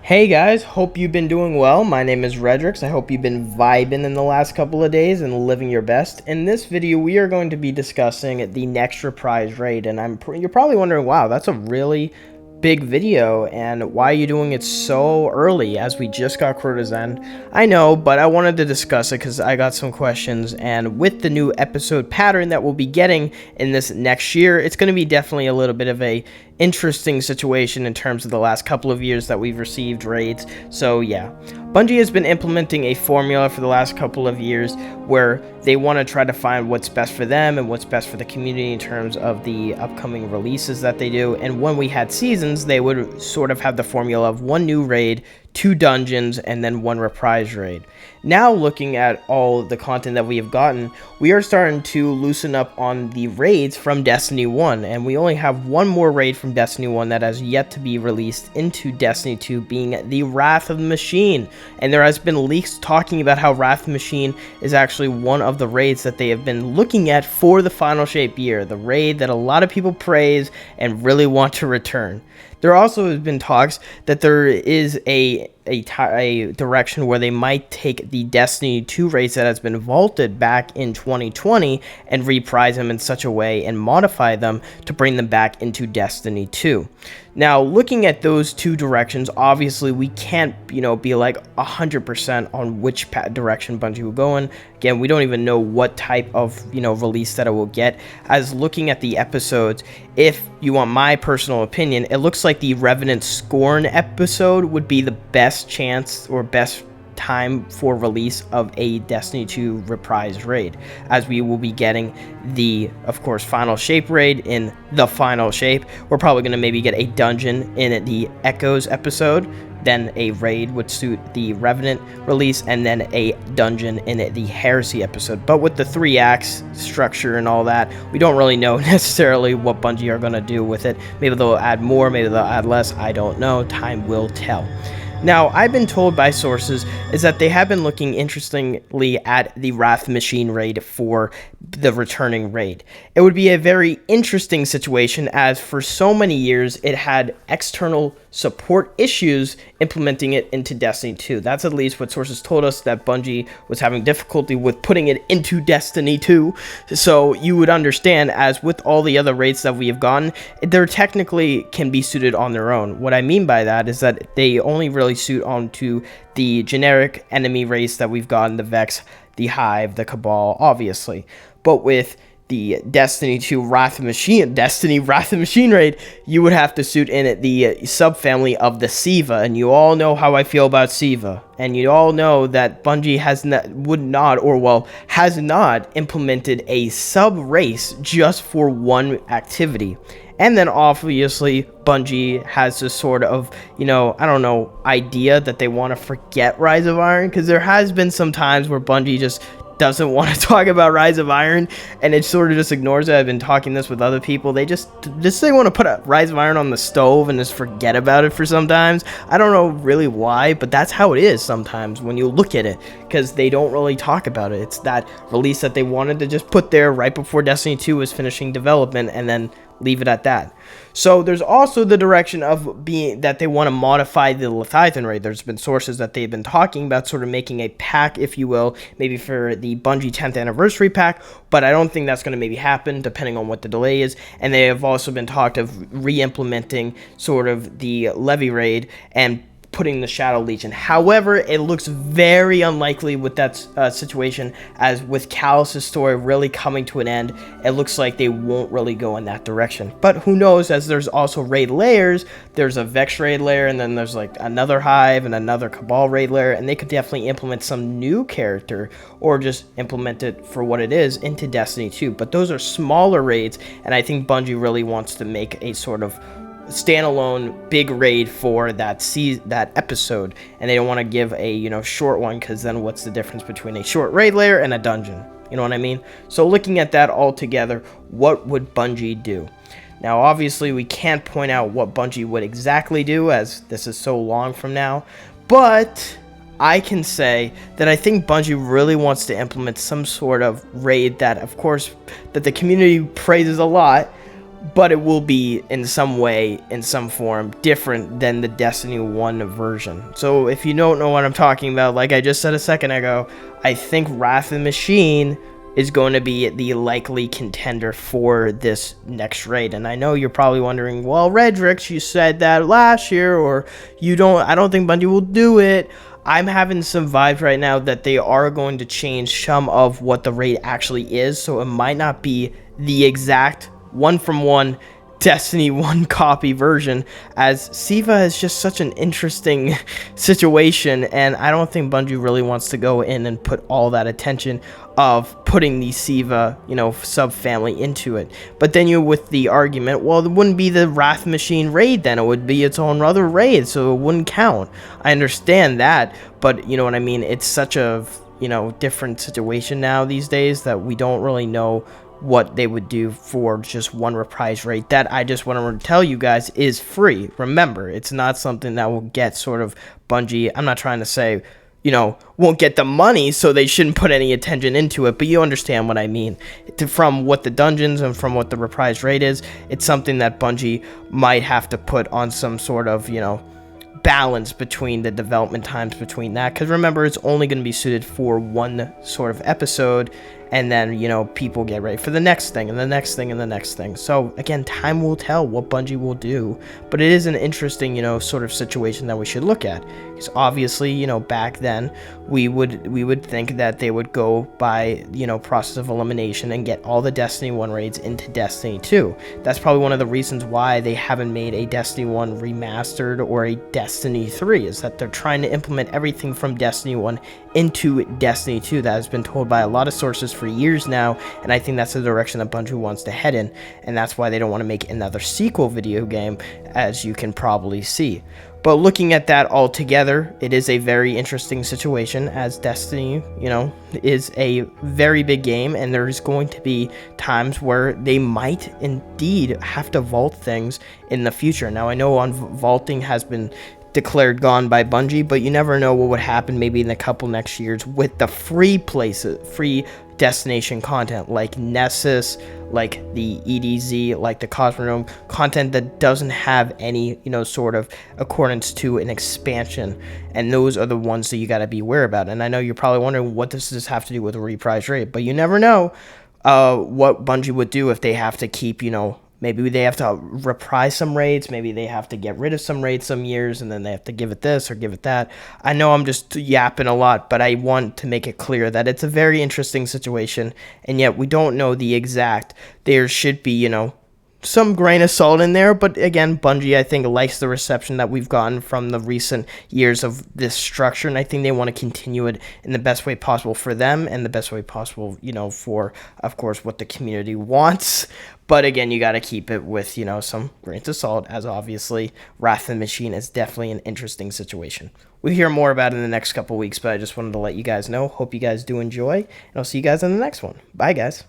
Hey guys, hope you've been doing well. My name is Redrix. I hope you've been vibing in the last couple of days and living your best. In this video, we are going to be discussing the next Reprised raid, and you're probably wondering, wow, that's a really big video, and why are you doing it so early as we just got Crota's End? I know, but I wanted to discuss it because I got some questions, and with the new episode pattern that we'll be getting in this next year, it's going to be definitely a little bit of a interesting situation in terms of the last couple of years that we've received raids. So yeah, Bungie has been implementing a formula for the last couple of years where they want to try to find what's best for them and what's best for the community in terms of the upcoming releases that they do. And when we had seasons, they would sort of have the formula of one new raid, 2 dungeons, and then 1 reprise raid. Now, looking at all the content that we have gotten, we are starting to loosen up on the raids from Destiny 1, and we only have one more raid from Destiny 1 that has yet to be released into Destiny 2, being the Wrath of the Machine. And there has been leaks talking about how Wrath of the Machine is actually one of the raids that they have been looking at for the Final Shape year, the raid that a lot of people praise and really want to return. There also has been talks that there is a direction where they might take the Destiny 2 raids that has been vaulted back in 2020 and reprise them in such a way and modify them to bring them back into Destiny 2. Now, looking at those two directions, obviously we can't, be like 100% on which direction Bungie will go in. Again, we don't even know what type of, release that it will get. As looking at the episodes, if you want my personal opinion, it looks like the Revenant Scorn episode would be the best chance or best time for release of a Destiny 2 reprise raid, as we will be getting the, of course, Final Shape raid in the Final Shape. We're probably going to maybe get a dungeon in the Echoes episode, then a raid would suit the Revenant release, and then a dungeon in the Heresy episode. But with the 3 acts structure and all that, we don't really know necessarily what Bungie are going to do with it. Maybe they'll add more, maybe they'll add less, I don't know. Time will tell. Now, I've been told by sources is that they have been looking interestingly at the Wrath Machine raid for the returning raid. It would be a very interesting situation, as for so many years it had external support issues implementing it into Destiny 2. That's at least what sources told us, that Bungie was having difficulty with putting it into Destiny 2. So you would understand, as with all the other raids that we have gotten, they're technically can be suited on their own. What I mean by that is that they only really suit onto the generic enemy race that we've gotten, the Vex, the Hive, the Cabal, obviously. But with the Destiny 2 Wrath of the Machine raid, you would have to suit in it the subfamily of the Siva, and you all know how I feel about Siva, and you all know that Bungie has not implemented a sub-race just for one activity. And then obviously Bungie has this sort of, idea that they want to forget Rise of Iron, because there has been some times where Bungie just doesn't want to talk about Rise of Iron, and it sort of just ignores it. I've been talking this with other people. They want to put a Rise of Iron on the stove and just forget about it for sometimes. I don't know really why, but that's how it is sometimes when you look at it, because they don't really talk about it. It's that release that they wanted to just put there right before Destiny 2 was finishing development, and then leave it at that. So there's also the direction of being that they want to modify the Leviathan raid. There's been sources that they've been talking about sort of making a pack, if you will, maybe for the Bungie 10th anniversary pack, but I don't think that's going to maybe happen depending on what the delay is. And they have also been talked of re-implementing sort of the Levy raid and putting the Shadow Legion. However, it looks very unlikely with that situation, as with Callus's story really coming to an end, it looks like they won't really go in that direction. But who knows, as there's also raid layers. There's a Vex raid layer, and then there's like another Hive and another Cabal raid layer, and they could definitely implement some new character or just implement it for what it is into Destiny 2. But those are smaller raids, and I think Bungie really wants to make a sort of standalone big raid for that episode, and they don't want to give a short one, because then what's the difference between a short raid layer and a dungeon? You know what I mean? So looking at that all together, what would Bungie do? Now, obviously, we can't point out what Bungie would exactly do, as this is so long from now, but I can say that I think Bungie really wants to implement some sort of raid that, of course, that the community praises a lot, but it will be in some way, in some form, different than the Destiny 1 version. So if you don't know what I'm talking about, like I just said a second ago, I think Wrath of the Machine is going to be the likely contender for this next raid. And I know you're probably wondering, well, Redrix, you said that last year, or I don't think Bungie will do it. I'm having some vibes right now that they are going to change some of what the raid actually is, so it might not be the exact one-from-one Destiny 1 copy version, as Siva is just such an interesting situation, and I don't think Bungie really wants to go in and put all that attention of putting the Siva, sub-family into it. But then you're with the argument, well, it wouldn't be the Wrath Machine raid then, it would be its own other raid, so it wouldn't count. I understand that, but you know what I mean, it's such a, different situation now these days that we don't really know what they would do for just one Reprised raid. That I just want to tell you guys is free. Remember, it's not something that will get sort of Bungie. I'm not trying to say, won't get the money, so they shouldn't put any attention into it, but you understand what I mean. From what the dungeons and from what the Reprised raid is, it's something that Bungie might have to put on some sort of, balance between the development times between that, because remember, it's only going to be suited for one sort of episode, and then people get ready for the next thing and the next thing and the next thing. So again, time will tell what Bungie will do, but it is an interesting sort of situation that we should look at, because obviously back then we would think that they would go by process of elimination and get all the Destiny 1 raids into Destiny 2. That's probably one of the reasons why they haven't made a Destiny 1 remastered or a Destiny 3, is that they're trying to implement everything from Destiny 1 into Destiny 2. That has been told by a lot of sources for years now, and I think that's the direction that Bungie wants to head in, and that's why they don't want to make another sequel video game, as you can probably see. But looking at that all together, it is a very interesting situation, as Destiny, is a very big game, and there's going to be times where they might indeed have to vault things in the future. Now, I know vaulting has been declared gone by Bungie, but you never know what would happen maybe in a couple next years with the free destination content like Nessus, like the EDZ, like the Cosmodrome, content that doesn't have any sort of accordance to an expansion, and those are the ones that you got to be aware about. And I know you're probably wondering, what does this have to do with a Reprised raid? But you never know what Bungie would do if they have to keep maybe they have to reprise some raids, maybe they have to get rid of some raids some years, and then they have to give it this or give it that. I know I'm just yapping a lot, but I want to make it clear that it's a very interesting situation, and yet we don't know the exact. There should be, some grain of salt in there, but again, Bungie, I think, likes the reception that we've gotten from the recent years of this structure, and I think they want to continue it in the best way possible for them, and the best way possible, for, of course, what the community wants. But again, you got to keep it with, some grains of salt, as obviously Wrath of the Machine is definitely an interesting situation. We'll hear more about it in the next couple weeks, but I just wanted to let you guys know. Hope you guys do enjoy, and I'll see you guys in the next one. Bye, guys.